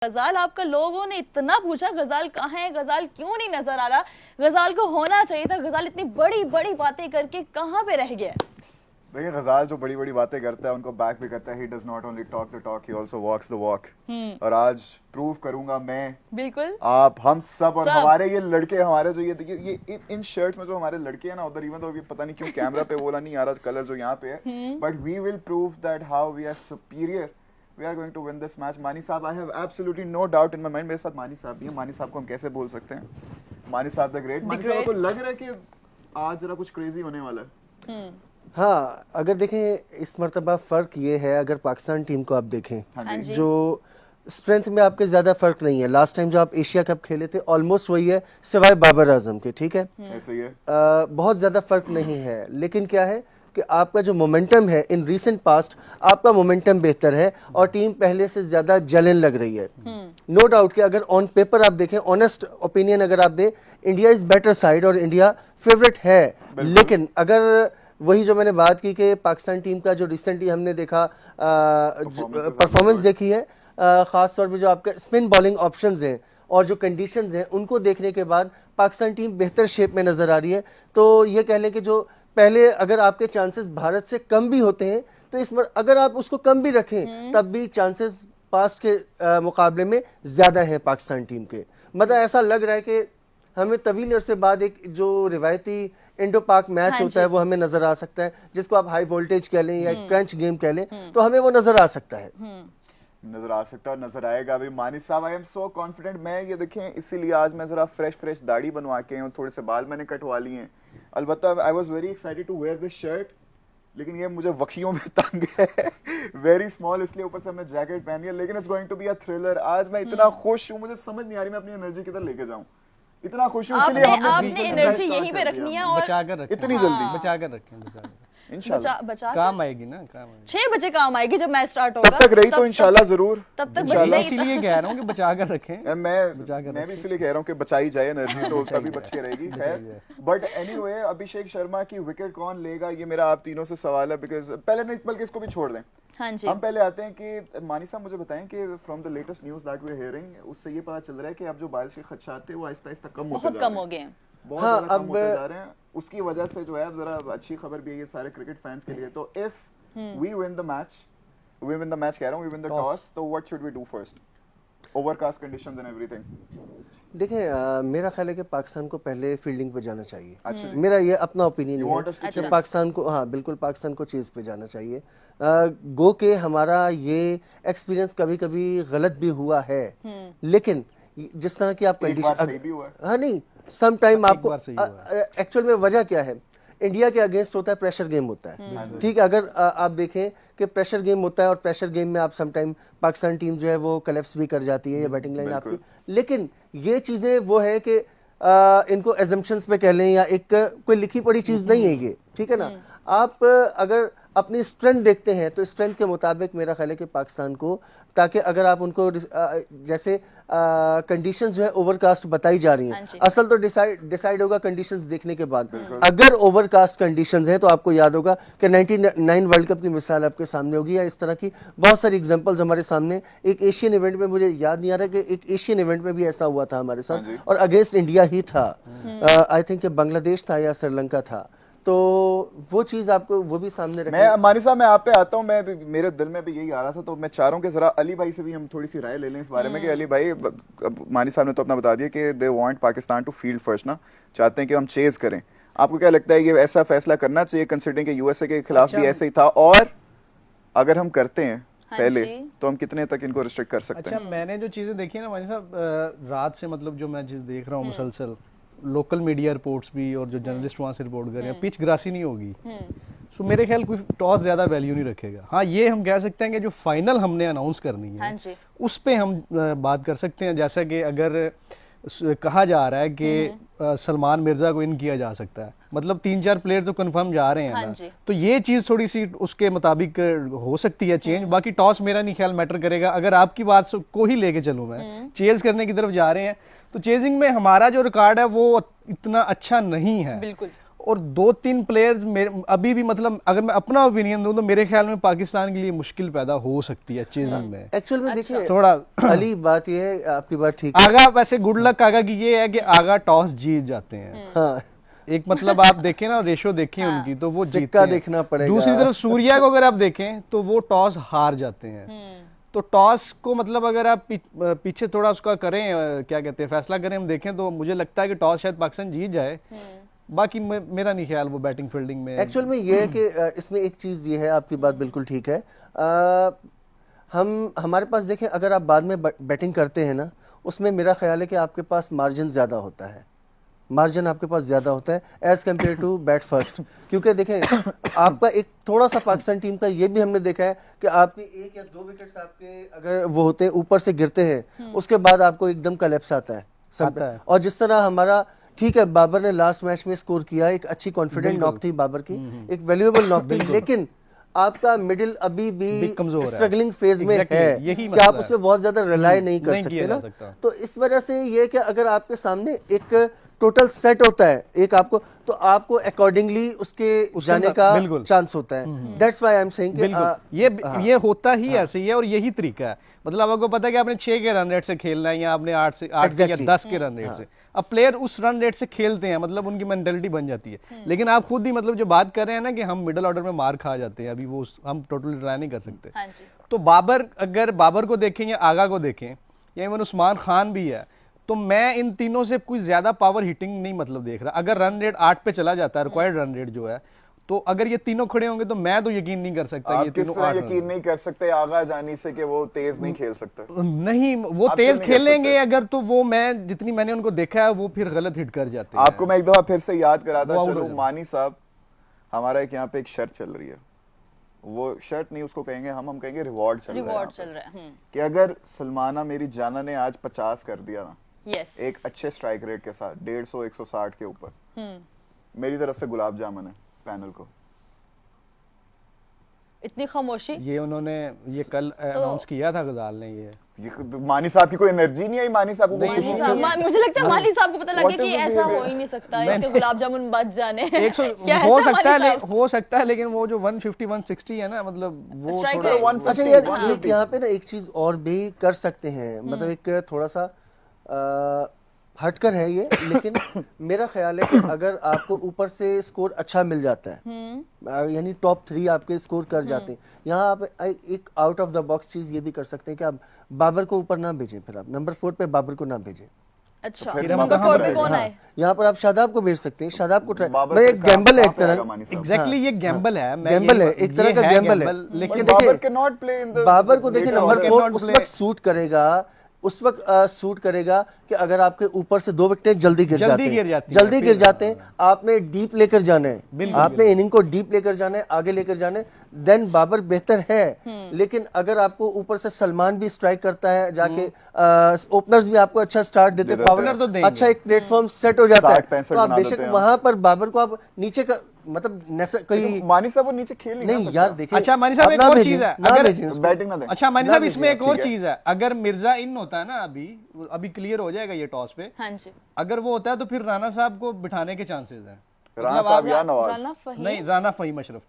गजाल आपका लोगों ने इतना पूछा गजाल कहाँ है, गजाल क्यों नहीं नजर आ रहा, गजाल को होना चाहिए था, गजाल इतनी बड़ी बड़ी बातें करके कहाँ पे रह गया। देखिए गजाल जो बड़ी बड़ी बातें करता है उनको बैक भी करता है। He does not only talk the talk, he also walks the walk. और आज प्रूव करूंगा मैं, बिल्कुल आप, हम सब और हमारे ये लड़के, हमारे जो ये देखिए ये इन शर्ट्स में जो हमारे लड़के हैं ना उधर, इवन तो पता नहीं क्यों कैमरा पे बोला नहीं आ रहा कलर जो यहाँ पे है, but we will prove that how we are superior, we are going to win this match. Mani साहब, I have absolutely no doubt in my mind. मेरे साथ मानी साहब भी हैं। मानी साहब को हम कैसे बोल सकते हैं, मानी साहब द ग्रेट। मानी साहब को लग रहा है कि आज जरा कुछ क्रेजी होने वाला है। हाँ, अगर देखें इस मर्तबा फ़र्क ये है, अगर पाकिस्तान टीम को आप देखें, हाँ जी। जो स्ट्रेंथ में आपके ज़्यादा फ़र्क नहीं है। लास्ट टाइम जो आप एशिया कप खेले थे ऑलमोस्ट वही है, सिवाय बाबर आजम के, ठीक है, ऐसे ही है। बहुत ज़्यादा फ़र्क नहीं है। लेकिन क्या है कि आपका जो मोमेंटम है इन रीसेंट पास्ट, आपका मोमेंटम बेहतर है और टीम पहले से ज़्यादा जलन लग रही है। नो डाउट कि अगर ऑन पेपर आप देखें, ऑनेस्ट ओपिनियन अगर आप दें, इंडिया इज़ बेटर साइड और इंडिया फेवरेट है। लेकिन अगर वही जो मैंने बात की कि पाकिस्तान टीम का जो रिसेंटली हमने देखा परफॉर्मेंस देखी है, ख़ास तौर पे जो आपके स्पिन बॉलिंग ऑप्शंस हैं और जो कंडीशंस हैं, उनको देखने के बाद पाकिस्तान टीम बेहतर शेप में नज़र आ रही है। तो ये कह लें कि जो पहले अगर आपके चांसेस भारत से कम भी होते हैं, तो इस बार अगर आप उसको कम भी रखें तब भी चांसेस पास्ट के मुकाबले में ज़्यादा हैं पाकिस्तान टीम के। मतलब ऐसा लग रहा है कि हमें तवील अरसे बाद एक जो रिवायती इंडो पाक मैच होता है वो हमें नजर आ सकता है, जिसको आप हाई वोल्टेज कह लें या क्रंच गेम कह लें, तो हमें वो नजर आ सकता है। नजर आ सकता है और नजर आएगा भी। मानी साहब, आई एम सो कॉन्फिडेंट। मैं ये देखें, इसीलिए आज मैं जरा फ्रेश दाढ़ी बनवा के हूँ, थोड़े से बाल मैंने कटवा लिए हैं। अलबत्ता I was very excited to wear this shirt, लेकिन ये मुझे वखियों में तंग है, वेरी स्मॉल, इसलिए ऊपर से हमने जैकेट पहनी है। लेकिन it's going to be a thriller. आज मैं इतना खुश हूँ, मुझे समझ नहीं आ रही मैं अपनी एनर्जी किधर लेके जाऊँ। इतना खुश हूँ, इसलिए आपने एनर्जी यहीं पे रखनी है और बचा कर रखें, इतनी जल्दी बचा कर रखें, इंशाल्लाह बचा काम आएगी ना, काम आएगी। 6 बजे काम आएगी जब मैच स्टार्ट होगा। तब तक रही तो इंशाल्लाह जरूर। तब तक मैं इसीलिए कह रहा हूँ कि बचा कर रखें। मैं भी इसलिए कह रहा हूँ कि बचाई जाए एनर्जी, तो तभी बच के रहेगी। खैर, बट एनीवे, अभिषेक शर्मा की विकेट कौन लेगा, ये मेरा आप तीनों से सवाल है। बिकॉज पहले नहीं, बल्कि इसको भी छोड़ दें। हाँ जी। हम पहले आते हैं कि मानी साहब मुझे बताएं कि from the latest news that we are hearing, उससे ये पता चल रहा है कि अब जो बारिश के खदशात थे वो आहिस्ता आहिस्ता कम होते बहुत कम हो गए हैं। बहुत ज़्यादा कम होते जा रहे हैं। उसकी वजह से जो है, अब जरा अच्छी खबर भी है ये सारे क्रिकेट फैंस के लिए। तो if we win the match, कह रहा हूँ, वी विन द टॉस, तो what should we do first? Overcast conditions and everything. देखें, मेरा ख्याल है कि पाकिस्तान को पहले फील्डिंग पे जाना चाहिए। अच्छा, मेरा ये अपना ओपिनियन want है us to कि chase? पाकिस्तान को, हाँ बिल्कुल, पाकिस्तान को चेज पे जाना चाहिए। गो के हमारा ये एक्सपीरियंस कभी कभी गलत भी हुआ है, लेकिन जिस तरह की आप एक बार सही भी हुआ है। हाँ नहीं, सम टाइम आपको बार सही हुआ एक्चुअल में वजह क्या है, इंडिया के अगेंस्ट होता है, प्रेशर गेम होता है, ठीक है। अगर आप देखें कि प्रेशर गेम होता है और प्रेशर गेम में आप सम टाइम पाकिस्तान टीम जो है वो कलेप्स भी कर जाती है या बैटिंग लाइन आपकी, लेकिन ये चीज़ें वो है कि इनको एजम्पशंस पे कह लें या एक कोई लिखी पड़ी चीज़ नहीं है ये, ठीक है ना। आप अगर अपनी स्ट्रेंथ देखते हैं तो स्ट्रेंथ के मुताबिक मेरा ख्याल है कि पाकिस्तान को, ताकि अगर आप उनको जैसे कंडीशंस जो है ओवरकास्ट बताई जा रही हैं, असल तो डिसाइड होगा कंडीशंस देखने के बाद। अगर ओवरकास्ट कंडीशंस हैं तो आपको याद होगा कि 99 वर्ल्ड कप की मिसाल आपके सामने होगी, या इस तरह की बहुत सारी एग्जांपल्स हमारे सामने। एक एशियन इवेंट में, मुझे याद नहीं आ रहा कि एक एशियन इवेंट में भी ऐसा हुआ था हमारे साथ, और अगेंस्ट इंडिया ही था, आई थिंक बांग्लादेश था या श्रीलंका था। तो वो चीज़ आपको वो भी सामने रखनी। मैं मानी साहब, मैं आप पे आता हूँ। मैं मेरे दिल में भी यही आ रहा था, तो मैं चाह रहा हूँ कि जरा अली भाई से भी हम थोड़ी सी राय ले लें इस बारे में कि अली भाई, मानी साहब ने तो अपना बता दिया कि they want Pakistan to field first ना, चाहते हैं कि हम चेज करें। आपको क्या लगता है, ये ऐसा फैसला करना चाहिए कंसिडरिंग कि यूएसए के खिलाफ भी ऐसे ही था, और अगर हम करते हैं पहले तो हम कितने तक इनको रिस्ट्रिक्ट कर सकते हैं? अच्छा, मैंने जो चीजें देखी है ना मानी साहब, रात से मतलब जो मैं चीज देख रहा हूँ मुसलसल, लोकल मीडिया रिपोर्ट्स भी और जो जर्नलिस्ट वहाँ से रिपोर्ट कर रहे हैं, पिच ग्रासी नहीं होगी। सो मेरे ख्याल कोई टॉस ज्यादा वैल्यू नहीं रखेगा। हाँ, ये हम कह सकते हैं कि जो फाइनल हमने अनाउंस करनी है उस पे हम बात कर सकते हैं। जैसा कि अगर कहा जा रहा है कि सलमान मिर्जा को इन किया जा सकता है, मतलब 3-4 प्लेयर तो कंफर्म जा रहे हैं ना, तो ये चीज थोड़ी सी उसके मुताबिक हो सकती है चेंज। बाकी टॉस मेरा नहीं ख्याल मैटर करेगा। अगर आपकी बात को ही लेके चलूं, मैं चेज करने की तरफ जा रहे हैं, तो चेजिंग में हमारा जो रिकॉर्ड है वो इतना अच्छा नहीं है। बिल्कुल। और 2-3 प्लेयर्स अभी भी मतलब अगर मैं अपना ओपिनियन दूं तो मेरे ख्याल में पाकिस्तान के लिए मुश्किल पैदा हो सकती है चेजिंग में। एक्चुअल में देखिए थोड़ा अली बात ये है, आपकी बात ठीक है। आगा वैसे गुड लक आगा की ये है कि आगा टॉस जीत जाते हैं। हाँ एक मतलब आप देखें ना, रेशो देखें उनकी तो वो जीतते सिक्का हैं। देखना पड़ेगा। दूसरी तरफ सूर्या को अगर आप देखें तो वो टॉस हार जाते हैं। तो टॉस को मतलब अगर आप पीछे थोड़ा उसका करें क्या कहते हैं फैसला करें, हम देखें तो मुझे लगता है कि टॉस शायद पाकिस्तान जीत जाए। बाकी मेरा नहीं ख्याल वो बैटिंग फील्डिंग में। एक्चुअल में ये है कि इसमें एक चीज़ ये है, आपकी बात बिल्कुल ठीक है। हमारे पास देखें, अगर आप बाद में बैटिंग करते हैं ना, उसमें मेरा ख्याल है कि आपके पास मार्जिन ज़्यादा होता है, मार्जिन आपके पास ज़्यादा होता है as compare to bat first. क्योंकि देखें आपका एक थोड़ा सा पाकिस्तान टीम का ये भी हमने देखा है कि आपके 1 या 2 विकेट्स आपके अगर वो होते हैं ऊपर से गिरते हैं, उसके बाद आपको एकदम कलेप्स आता है सब। और जिस तरह हमारा ठीक है, बाबर ने लास्ट मैच में स्कोर किया, एक अच्छी कॉन्फिडेंट नॉक थी बाबर की, एक वैल्यूएबल नॉक थी, लेकिन आपका मिडिल अभी भी कमजोर स्ट्रगलिंग फेज में Exactly, है यही कि आप मसला उसमें बहुत ज्यादा रिलाई नहीं कर नहीं सकते किया जा ना। सकता। तो इस वजह से ये कि अगर आपके सामने एक टोटल सेट होता है एक आपको, तो आपको अकॉर्डिंगली उसके जाने का बिल्कुल। चांस होता है। That's why I am saying बिल्कुल ये होता ही ऐसे ही है और यही तरीका है। मतलब आपको पता है कि आपने 6 के रन रेट से खेलना है या आपने 8 से या Exactly. 10 के रन रेट से। अब प्लेयर उस रन रेट से खेलते हैं, मतलब उनकी मेंटालिटी बन जाती है। लेकिन आप खुद ही मतलब जो बात कर रहे हैं ना कि हम मिडिल ऑर्डर में मार खा जाते हैं, अभी वो हम टोटली ट्राई नहीं कर सकते। हाँ जी। तो अगर बाबर को देखें या आगा को देखें या इवन उस्मान खान भी है, तो मैं इन तीनों से कोई ज्यादा पावर हिटिंग नहीं मतलब देख रहा। अगर रन रेट 8 पे चला जाता है, रिक्वायर्ड रन रेट जो है, तो अगर ये तीनों खड़े होंगे तो मैं तो यकीन नहीं कर सकता आप ये किस तीनों तरह 8 यकीन नहीं कर सकते आगा जानी से कि वो तेज नहीं खेल सकते? नहीं, वो आप तेज क्यों नहीं कर खेलेंगे सकते? अगर, तो वो मैं जितनी मैंने उनको देखा है वो फिर गलत हिट कर जाते हैं। आपको मैं एक दफा फिर से याद कराता वो out चलो, हो जाता। मानी साहब हमारा एक यहाँ पे एक शर्त चल रही है, वो शर्त नहीं उसको कहेंगे हम कहेंगे रिवॉर्ड चल रहा है रिवॉर्ड यहाँ चल पे। रहा है। कि अगर सलमाना मेरी जाना ने आज 50 कर दिया ना, यस। एक अच्छे स्ट्राइक रेट के साथ 150 160 के ऊपर, मेरी तरफ से गुलाब जामुन है पैनल को। इतनी खामोशी। ये उन्होंने ये कल अनाउंस किया था गजाल ने। ये मानी साहब की कोई एनर्जी नहीं आई, मानी साहब को कोई नहीं, खुशी वो- नहीं है। मुझे लगता है माली साहब को पता लगे What कि is this ऐसा behavior? हो ही नहीं सकता, इसके गुलाब जामुन बच जाने। क्या हो ऐसा सकता है माली साहब? हो सकता है, लेकिन वो जो 150 160 है ना, मतलब वो Strike थोड़ा rate। 150, अच्छा यार, 150। एक यहाँ पे ना एक चीज और भी कर सकते हैं, मतलब एक थोड़ा सा हटकर है ये, लेकिन मेरा ख्याल है कि अगर आपको ऊपर से स्कोर अच्छा मिल जाता है, यानी टॉप 3 आपके स्कोर कर जाते हैं, यहाँ आप एक आउट ऑफ द बॉक्स चीज ये भी कर सकते हैं कि आप बाबर को ऊपर ना भेजें, फिर आप नंबर 4 पे बाबर को ना भेजें। अच्छा, फिर नंबर कहाँ 4 पर पे कौन रहेगा? आए? यहाँ पर आप शादाब को भेज सकते हैं, शादाब को बाबर मैं फिर एक गैम्बल है एक कहाँ पे आएगा तरह, मानी साहब? एग्जैक्टली ये गैम्बल है। मैं गैम्बल ये- है, एक तरह ये का गैम्बल है। लेकिन लेकिन बाबर देखिए, cannot play in the Babar को देखिए नंबर Babar 4 cannot उस play। वक्त सूट करेगा, उस वक्त सूट करेगा कि अगर आपके ऊपर से 2 विकेट जल्दी गिर जाते हैं, जल्दी गिर जाते हैं, आपने डीप लेकर जाना है, आपने इनिंग को डीप लेकर जाना है, आगे लेकर जाना है, देन बाबर बेहतर है। लेकिन अगर आपको ऊपर से सलमान भी स्ट्राइक करता है जाके, ओपनर्स भी आपको अच्छा स्टार्ट देते हैं, Opener तो देंगे। अच्छा एक प्लेटफॉर्म सेट हो जाता है, 60-65 तो आप बना बेशक देते हैं। वहां पर बाबर को आप नीचे का मतलब कोई मानी साहब वो नीचे खेल नहीं यार, देखिए अच्छा, मानी साहब आप एक ना और भेजें, चीज है, ना अगर- भेजें उसको। बैटिंग ना दें। अच्छा मानी ना साहब, भेजिए, इसमें एक और ठीक है। चीज है, अगर मिर्जा इन होता है ना, अभी क्लियर हो जाएगा ये टॉस पे, हाँ जी। अगर वो होता है तो फिर राणा साहब को बिठाने के चांसेस हैं। राणा साहब या नवाज? राना फहीम। नहीं, राणा फहीम अशरफ को।